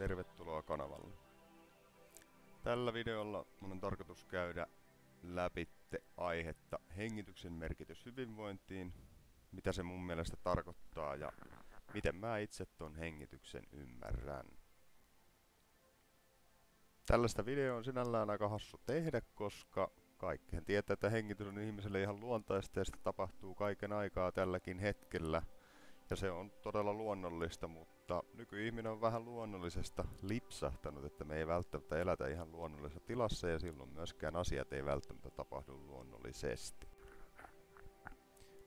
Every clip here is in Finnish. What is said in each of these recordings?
tervetuloa kanavalle. Tällä videolla mun on tarkoitus käydä läpi aihetta hengityksen merkitys hyvinvointiin, mitä se mun mielestä tarkoittaa ja miten mä itse ton hengityksen ymmärrän. Tällaista videoa on sinällään aika hassu tehdä, koska kaikkihan tietää, että hengitys on ihmiselle ihan luontaista ja sitä tapahtuu kaiken aikaa tälläkin hetkellä. Ja se on todella luonnollista, mutta nykyihminen on vähän luonnollisesta lipsahtanut, että me ei välttämättä elätä ihan luonnollisessa tilassa ja silloin myöskään asiat ei välttämättä tapahdu luonnollisesti.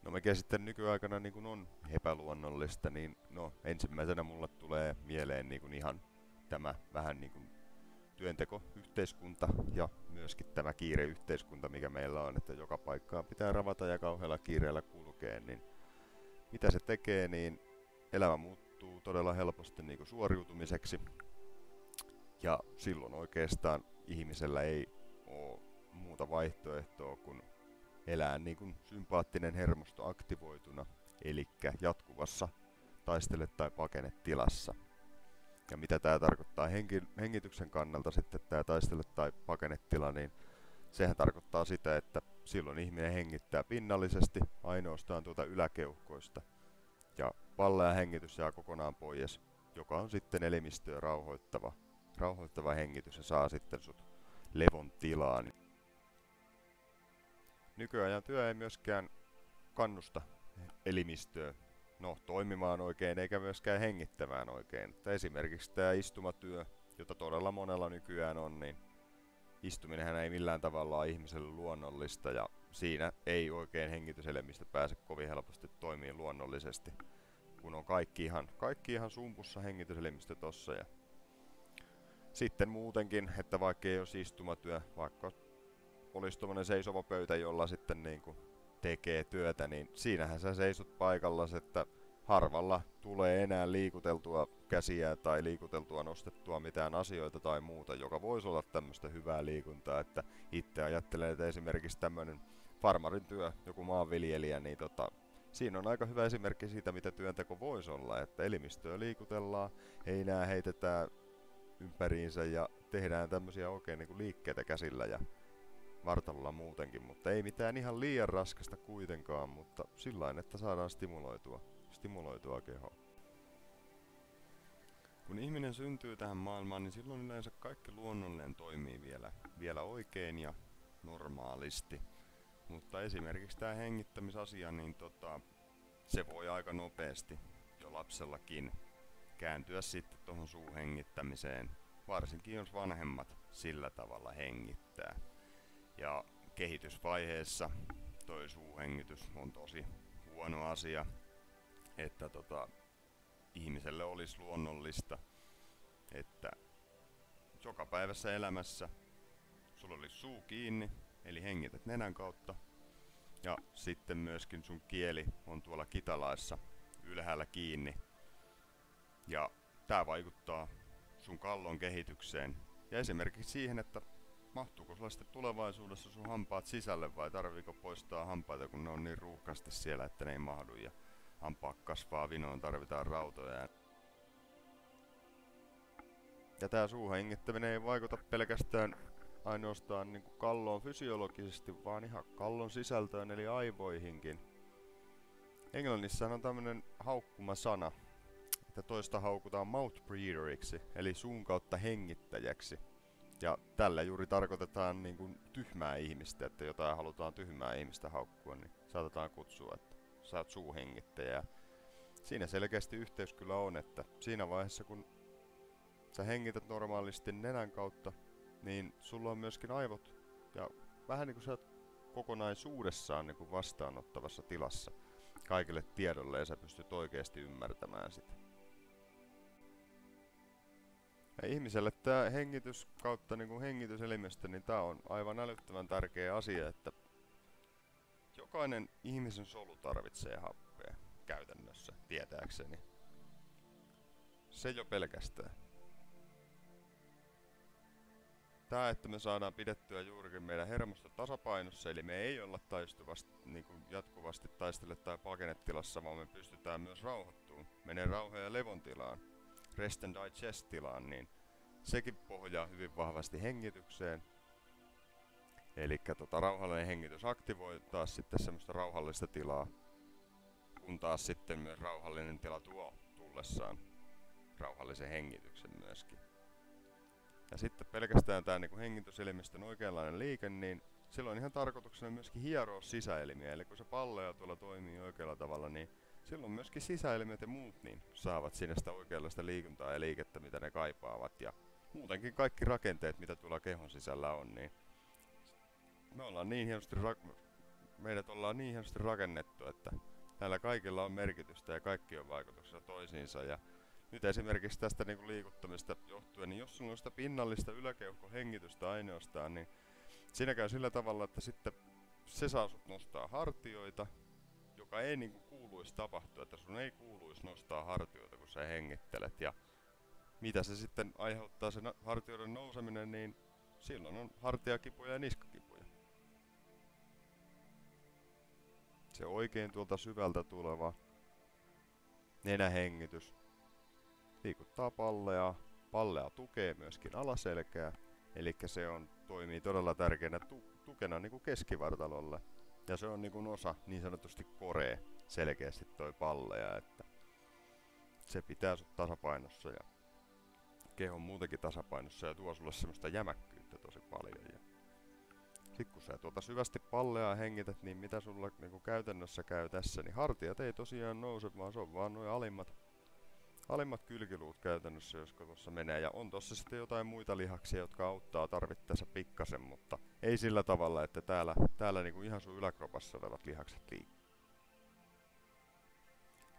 No mikä sitten nykyaikana niin kun on epäluonnollista, niin no ensimmäisenä mulle tulee mieleen niin kun ihan tämä vähän niin kuin työntekoyhteiskunta ja myöskin tämä kiireyhteiskunta, mikä meillä on, että joka paikkaan pitää ravata ja kauhealla kiireellä kulkea, niin mitä se tekee, niin elämä muuttuu todella helposti niin kuin suoriutumiseksi. Ja silloin oikeastaan ihmisellä ei ole muuta vaihtoehtoa kuin elää niin kuin sympaattinen hermosto aktivoituna, eli jatkuvassa taistele- tai pakenetilassa. Ja mitä tämä tarkoittaa hengityksen kannalta sitten tämä taistele- tai pakenetila, niin sehän tarkoittaa sitä, että silloin ihminen hengittää pinnallisesti ainoastaan tuota yläkeuhkoista. Ja pallea hengitys jää kokonaan pois, joka on sitten elimistöä rauhoittava hengitys ja saa sitten sut levon tilaan. Nykyajan työ ei myöskään kannusta elimistöä toimimaan oikein eikä myöskään hengittämään oikein. Että esimerkiksi tämä istumatyö, jota todella monella nykyään on, niin istuminenhän ei millään tavalla ole ihmiselle luonnollista ja siinä ei oikein hengityselimistö pääse kovin helposti toimimaan luonnollisesti, kun on kaikki ihan sumpussa hengityselimistö tossa. Ja sitten muutenkin, että vaikka ei olisi istumatyö, vaikka olisi tommonen seisova pöytä, jolla sitten niinku tekee työtä, niin siinähän sä seisot paikallas, että harvalla tulee enää liikuteltua käsiä tai liikuteltua nostettua mitään asioita tai muuta, joka voisi olla tämmöistä hyvää liikuntaa, että itse ajattelen, että esimerkiksi tämmöinen farmarin työ, joku maanviljelijä, niin siinä on aika hyvä esimerkki siitä, mitä työnteko voisi olla, että elimistöä liikutellaan, heinää heitetään ympäriinsä ja tehdään tämmöisiä oikein niin kuin liikkeitä käsillä ja vartalolla muutenkin, mutta ei mitään ihan liian raskasta kuitenkaan, mutta sillain, että saadaan stimuloitua kehoa. Kun ihminen syntyy tähän maailmaan, niin silloin yleensä kaikki luonnollinen toimii vielä oikein ja normaalisti. Mutta esimerkiksi tämä hengittämisasia, niin se voi aika nopeasti jo lapsellakin kääntyä sitten tuohon suuhengittämiseen, varsinkin jos vanhemmat sillä tavalla hengittää. Ja kehitysvaiheessa toi suuhengitys on tosi huono asia, että ihmiselle olisi luonnollista, että jokapäiväisessä elämässä sulla olisi suu kiinni, eli hengität nenän kautta, ja sitten myöskin sun kieli on tuolla kitalaissa ylhäällä kiinni, ja tää vaikuttaa sun kallon kehitykseen, ja esimerkiksi siihen, että mahtuuko sulla sitten tulevaisuudessa sun hampaat sisälle vai tarviiko poistaa hampaita, kun ne on niin ruuhkasti siellä, että ne ei mahdu ja hampaat kasvaa vinoon, tarvitaan rautoja. Ja tää suuhengittäminen ei vaikuta pelkästään ainoastaan niin kuin kalloon fysiologisesti, vaan ihan kallon sisältöön eli aivoihinkin. Englannissa on tämmönen haukkuma-sana, että toista haukutaan mouth breatheriksi, eli suun kautta hengittäjäksi. Ja tällä juuri tarkoitetaan niin kuin tyhmää ihmistä, että jotain halutaan tyhmää ihmistä haukkua, niin saatetaan kutsua, että sä oot suuhengittäjä. Siinä selkeästi yhteys kyllä on, että siinä vaiheessa kun sä hengität normaalisti nenän kautta, niin sulla on myöskin aivot ja vähän niin kuin sä oot kokonaisuudessaan niin kuin vastaanottavassa tilassa kaikille tiedolle ja sä pystyt oikeasti ymmärtämään sitä. Ja ihmiselle tämä hengitys kautta niin kuin hengityselimistö, niin tämä on aivan älyttömän tärkeä asia, että jokainen ihmisen solu tarvitsee happea käytännössä, tietääkseni. Se jo pelkästään. Tää, että me saadaan pidettyä juurikin meidän hermosto tasapainossa, eli me ei olla niin kuin jatkuvasti taistele- tai pakenetilassa, vaan me pystytään myös rauhoittumaan, menee rauhan ja levon tilaan. rest and digest tilaan, niin sekin pohjaa hyvin vahvasti hengitykseen. Eli rauhallinen hengitys aktivoi taas sitten semmoista rauhallista tilaa, kun taas sitten myös rauhallinen tila tuo tullessaan rauhallisen hengityksen myöskin. Ja sitten pelkästään tämä niin hengityselimistön oikeanlainen liike, niin silloin ihan tarkoituksena myöskin hieroa sisäelimiä. Eli kun se palleja tuolla toimii oikealla tavalla, niin silloin myöskin sisäelimet ja muut niin saavat sinne sitä oikeanlaista liikuntaa ja liikettä, mitä ne kaipaavat. Ja muutenkin kaikki rakenteet, mitä tuolla kehon sisällä on, niin meidät ollaan niin hienosti rakennettu, että näillä kaikilla on merkitystä ja kaikki on vaikutuksessa toisiinsa. Ja nyt esimerkiksi tästä niin liikuttamista johtuen, niin jos sulla on sitä pinnallista yläkeuhkohengitystä ainoastaan, niin siinä käy sillä tavalla, että sitten se saa sut nostaa hartioita, joka ei niin kuuluisi tapahtua, että sun ei kuuluisi nostaa hartioita, kun sä hengittelet. Ja mitä se sitten aiheuttaa se hartioiden nouseminen, niin silloin on hartiakipuja ja niskakipuja. Se oikein tuolta syvältä tuleva nenähengitys liikuttaa palleaa. Pallea tukee myöskin alaselkää, eli toimii todella tärkeänä tukena niin kuin keskivartalolle. Ja se on niin kuin osa niin sanotusti koree selkeästi toi pallea, että se pitää sut tasapainossa ja kehon muutenkin tasapainossa ja tuo sulle semmoista jämäkkyyttä tosi paljon. Ja sit kun sä syvästi palleaa hengität, niin mitä sulla niin käytännössä käy tässä, niin hartiat ei tosiaan nouse, vaan se on vaan nuo alimmat kylkiluut käytännössä, josko tuossa menee. Ja on tossa sitten jotain muita lihaksia, jotka auttaa tarvittaessa pikkasen, mutta ei sillä tavalla, että täällä niin ihan sun yläkropassa olevat lihakset liikkuu.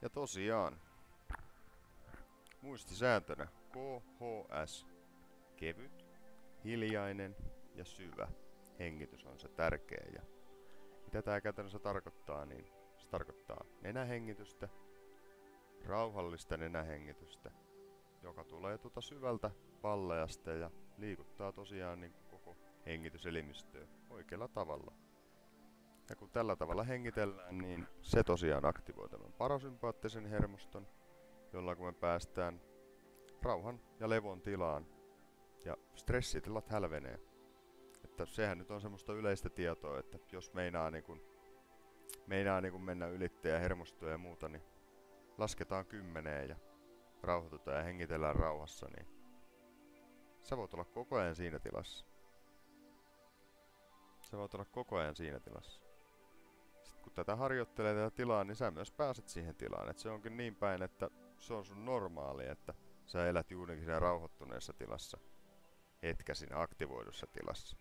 Ja tosiaan, muistisääntönä KHS, kevyt, hiljainen ja syvä hengitys on se tärkeä. Ja mitä tää käytännössä tarkoittaa, niin se tarkoittaa nenähengitystä, rauhallista nenähengitystä, joka tulee syvältä palleasta ja liikuttaa tosiaan niin koko hengityselimistöä oikealla tavalla. Ja kun tällä tavalla hengitellään, niin se tosiaan aktivoi tämän parasympaattisen hermoston, jolla kun me päästään rauhan ja levon tilaan ja stressitilat hälvenee. Että sehän nyt on semmoista yleistä tietoa, että jos meinaa mennä ylittäjä ja hermostoja ja muuta, niin lasketaan 10 ja rauhoitutaan ja hengitellään rauhassa, niin sä voit olla koko ajan siinä tilassa. Sitten kun tätä harjoittelee tätä tilaa, niin sä myös pääset siihen tilaan. Et se onkin niin päin, että se on sun normaali, että sä elät juurikin siinä rauhoittuneessa tilassa, etkä siinä aktivoidussa tilassa.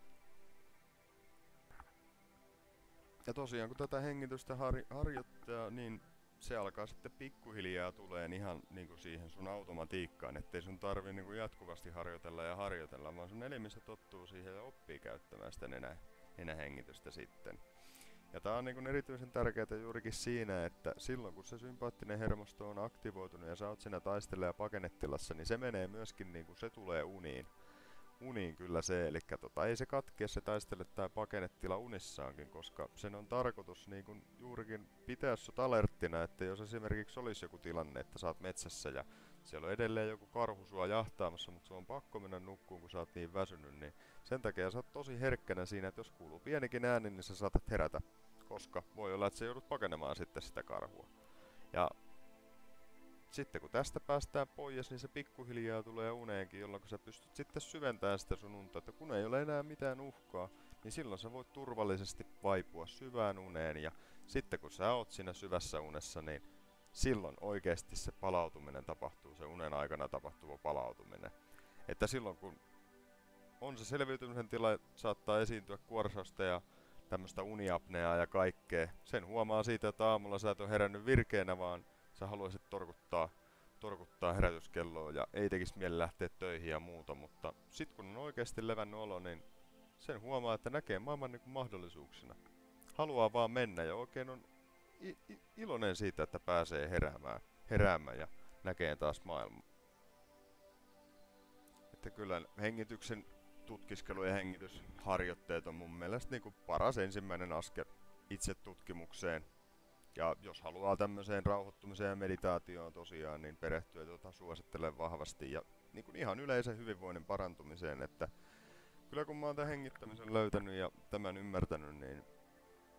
Ja tosiaan kun tätä hengitystä harjoittaa, niin se alkaa sitten pikkuhiljaa tulee ihan niinku siihen sun automatiikkaan, ettei sun tarvi niinku jatkuvasti harjoitella, vaan sun elimistö tottuu siihen ja oppii käyttämään sitä nenähengitystä sitten. Ja tää on niinku erityisen tärkeää juurikin siinä, että silloin kun se sympaattinen hermosto on aktivoitunut ja sä oot siinä taistele- ja pakenetilassa, niin se menee myöskin niinku, se tulee uniin kyllä se, eli ei se katkea se taistele tai pakenetila unissaankin, koska sen on tarkoitus niin kun juurikin pitää sut alerttina, että jos esimerkiksi olisi joku tilanne, että sä oot metsässä ja siellä on edelleen joku karhu sua jahtaamassa, mutta sun on pakko mennä nukkuun, kun sä oot niin väsynyt, niin sen takia sä oot tosi herkkänä siinä, että jos kuuluu pienikin ääni, niin sä saatat herätä, koska voi olla, että sä joudut pakenemaan sitten sitä karhua. Ja sitten kun tästä päästään pois, niin se pikkuhiljaa tulee uneenkin, jolloin sä pystyt sitten syventämään sitä sun unta, että kun ei ole enää mitään uhkaa, niin silloin sä voit turvallisesti vaipua syvään uneen. Ja sitten kun sä oot siinä syvässä unessa, niin silloin oikeasti se palautuminen tapahtuu, se unen aikana tapahtuva palautuminen. Että silloin kun on se selviytymisen tila, saattaa esiintyä kuorsausta ja tämmöistä uniapneaa ja kaikkea. Sen huomaa siitä, että aamulla sä et ole herännyt virkeänä, vaan sä haluaisit torkuttaa herätyskelloa ja ei tekisi mieli lähteä töihin ja muuta, mutta sit kun on oikeasti levännyt olo, niin sen huomaa, että näkee maailman niin kuin mahdollisuuksina. Haluaa vaan mennä ja oikein on iloinen siitä, että pääsee heräämään ja näkee taas maailmaa. Että kyllä hengityksen tutkiskelu ja hengitysharjoitteet on mun mielestä niin kuin paras ensimmäinen askel itse tutkimukseen Ja jos haluaa tämmöiseen rauhoittumiseen ja meditaatioon tosiaan, niin perehtyä suosittelen vahvasti. Ja niin kuin ihan yleisen hyvinvoinnin parantumiseen, että kyllä kun mä oon tämän hengittämisen löytänyt ja tämän ymmärtänyt, niin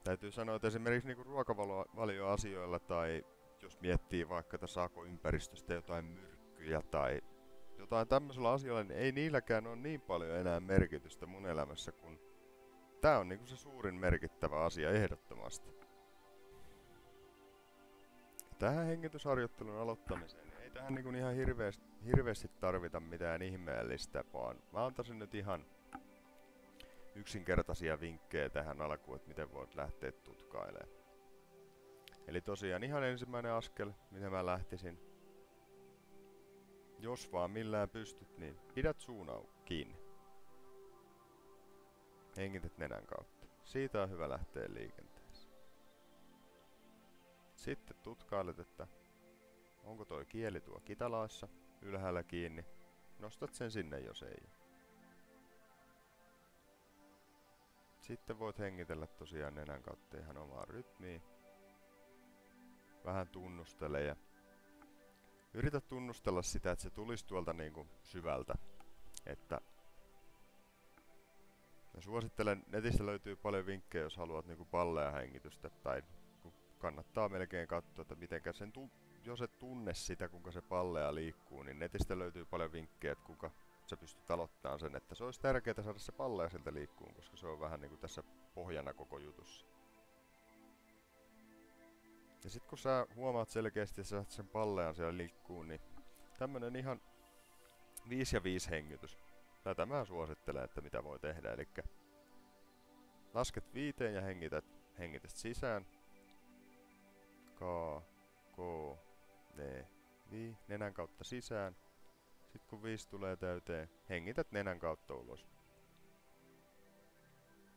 täytyy sanoa, että esimerkiksi niin ruokavalioasioilla tai jos miettii vaikka, että saako ympäristöstä jotain myrkkyjä tai jotain tämmöisellä asioilla, niin ei niilläkään ole niin paljon enää merkitystä mun elämässä, kun tää on niinku se suurin merkittävä asia ehdottomasti. Tähän hengitysharjoittelun aloittamiseen niin ei tähän niinku ihan hirveästi tarvita mitään ihmeellistä, vaan mä antaisin nyt ihan yksinkertaisia vinkkejä tähän alkuun, että miten voit lähteä tutkailemaan. Eli tosiaan ihan ensimmäinen askel, mitä mä lähtisin. Jos vaan millään pystyt, niin pidät suun kiinni. Hengität nenän kautta. Siitä on hyvä lähteä liikenteeseen. Sitten tutkailet, että onko toi kieli tuo kitalaissa ylhäällä kiinni. Nostat sen sinne, jos ei. Sitten voit hengitellä tosiaan nenän kautta ihan omaa rytmiä. Vähän tunnustele ja yritä tunnustella sitä, että se tulisi tuolta niinku syvältä. Että mä suosittelen, netistä löytyy paljon vinkkejä, jos haluat niinku pallea hengitystä, tai kannattaa melkein katsoa, että mitenkä sen jos et tunne sitä, kuinka se pallea liikkuu, niin netistä löytyy paljon vinkkejä, että kuinka sä pystyt aloittamaan sen, että se olisi tärkeää saada se pallea sieltä liikkuun, koska se on vähän niinku tässä pohjana koko jutussa. Ja sit kun sä huomaat selkeästi, että sen pallean siellä liikkuu, niin tämmönen ihan 5 ja 5 hengitys. Tätä mä suosittelen, että mitä voi tehdä. Eli lasket 5 ja hengität sisään. Ka, ko, ne, vi. Nenän kautta sisään. Sitten kun 5 tulee täyteen, hengität nenän kautta ulos.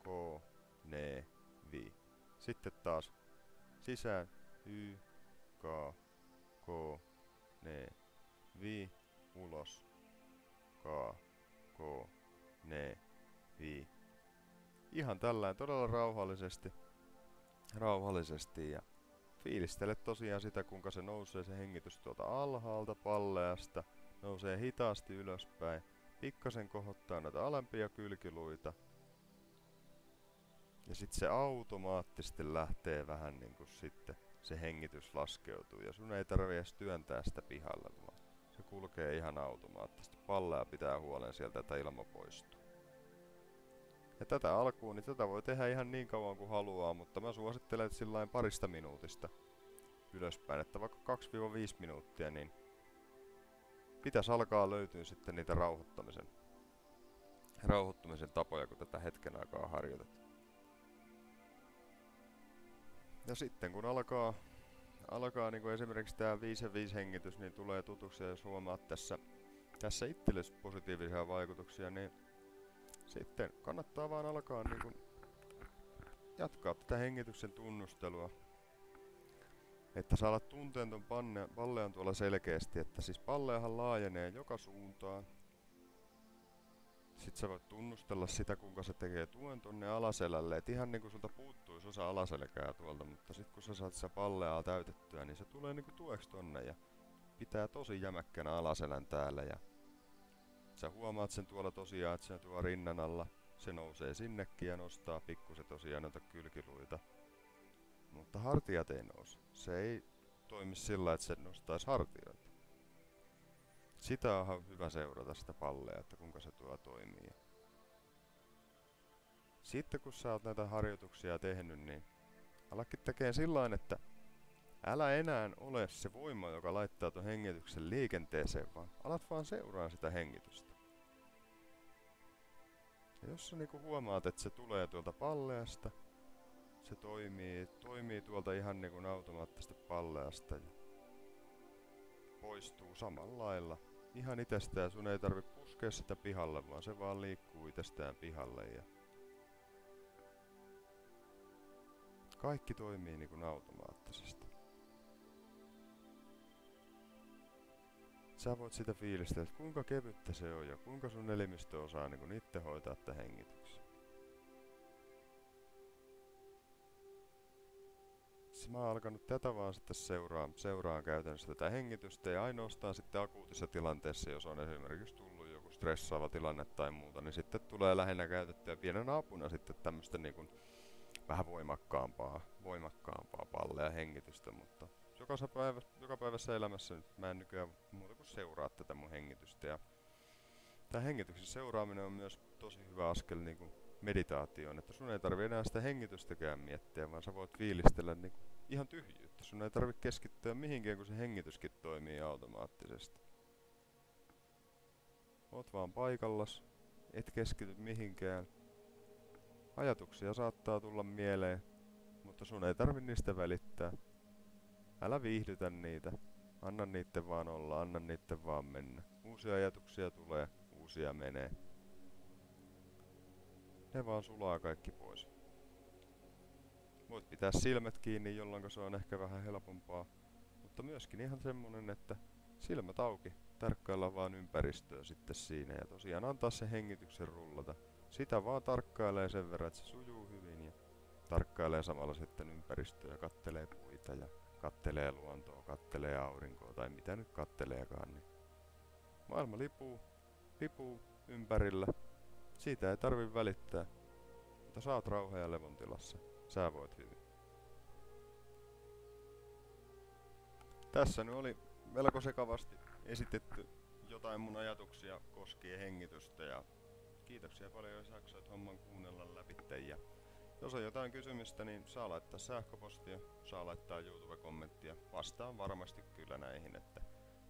Ko, ne, vi. Sitten taas sisään. Y, ka, ko, ne, vi. Ulos. Ka, ko, ne, vi. Ihan tällään todella rauhallisesti ja fiilistele tosiaan sitä, kuinka se nousee se hengitys tuolta alhaalta palleasta, nousee hitaasti ylöspäin, pikkasen kohottaa näitä alempia kylkiluita ja sitten se automaattisesti lähtee vähän niinku sitten se hengitys laskeutuu ja sun ei tarvitse edes työntää sitä pihalle, vaan se kulkee ihan automaattisesti. Pallea pitää huolen sieltä, että ilma poistuu. Ja tätä alkuun, niin tätä voi tehdä ihan niin kauan kuin haluaa, mutta mä suosittelen, että sillain parista minuutista ylöspäin, että vaikka 2-5 minuuttia, niin pitäisi alkaa löytyä sitten niitä rauhoittumisen tapoja, kun tätä hetken aikaa harjoitetaan. Ja sitten kun alkaa niin kuin esimerkiksi tää 5 ja 5 hengitys, niin tulee tutuksi ja jos huomaat tässä itsellesi positiivisia vaikutuksia, niin sitten kannattaa vaan alkaa niin kuin jatkaa tätä hengityksen tunnustelua. Että sä alat tunteen ton pallean tuolla selkeästi, että siis palleahan laajenee joka suuntaan. Sitten sä voit tunnustella sitä, kuinka se tekee tuen tonne alaselälle, et ihan niinku sulta puuttuisi osa alaselkää tuolta, mutta sit kun sä saat sitä palleaa täytettyä, niin se tulee niinku tueksi tonne ja pitää tosi jämäkkänä alaselän täällä ja sä huomaat sen tuolla tosiaan, että se tuo rinnan alla, se nousee sinnekin ja nostaa pikkusen tosiaan noita kylkiluita, mutta hartiat ei nouse. Se ei toimi sillä, että se nostaisi hartioita. Sitä on hyvä seurata sitä pallea, että kuinka se tuo toimii. Sitten kun sä oot näitä harjoituksia tehnyt, niin alakin tekee sillain, että älä enää ole se voima, joka laittaa ton hengityksen liikenteeseen, vaan alat vaan seuraa sitä hengitystä. Ja jos sä niinku huomaat, että se tulee tuolta palleasta, se toimii tuolta ihan niinku automaattisesti palleasta ja poistuu samalla lailla. Ihan itsestään, sun ei tarvi puskea sitä pihalle, vaan se vaan liikkuu itsestään pihalle ja kaikki toimii niin kuin automaattisesti. Sä voit sitä fiilistellä, että kuinka kevyttä se on ja kuinka sun elimistö osaa niin kuin itse hoitaa tämän hengityksen. mä oon alkanut tätä vaan sitten seuraan käytännössä tätä hengitystä ja ainoastaan sitten akuutissa tilanteessa, jos on esimerkiksi tullut joku stressaava tilanne tai muuta, niin sitten tulee lähinnä käytettyä pienenä apuna sitten tämmöistä niin kuin vähän voimakkaampaa palleja hengitystä, mutta joka päivässä elämässä nyt mä en nykyään muuta kuin seuraa tätä mun hengitystä. Ja tää hengityksen seuraaminen on myös tosi hyvä askel niin kuin meditaatioon, että sun ei tarvi enää sitä hengitystäkään miettiä, vaan sä voit fiilistellä niin kuin ihan tyhjyyttä. Sun ei tarvi keskittyä mihinkään, kun se hengityskin toimii automaattisesti. Oot vaan paikallas, et keskity mihinkään. Ajatuksia saattaa tulla mieleen, mutta sun ei tarvi niistä välittää. Älä viihdytä niitä. Anna niitten vaan olla, anna niitten vaan mennä. Uusia ajatuksia tulee, uusia menee. Ne vaan sulaa kaikki pois. Voit pitää silmät kiinni, jolloin se on ehkä vähän helpompaa. Mutta myöskin ihan semmonen, että silmät auki. Tarkkailla vaan ympäristöä sitten siinä ja tosiaan antaa se hengityksen rullata. Sitä vaan tarkkailee sen verran, että se sujuu hyvin ja tarkkailee samalla sitten ympäristöä, kattelee puita ja kattelee luontoa, kattelee aurinkoa tai mitä nyt katteleekaan. Niin maailma lipuu ympärillä. Siitä ei tarvi välittää, mutta sä oot rauha ja levon tilassa. Sä voit hyvin. Tässä nyt oli melko sekavasti esitetty jotain mun ajatuksia koskien hengitystä ja kiitoksia paljon, jos jaksoit homman kuunnella läpitte. Ja jos on jotain kysymystä, niin saa laittaa sähköpostia, saa laittaa YouTube-kommenttia. Vastaan varmasti kyllä näihin, että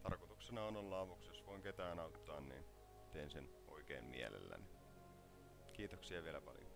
tarkoituksena on olla avuksi. Jos voin ketään auttaa, niin teen sen oikein mielelläni. Kiitoksia vielä paljon.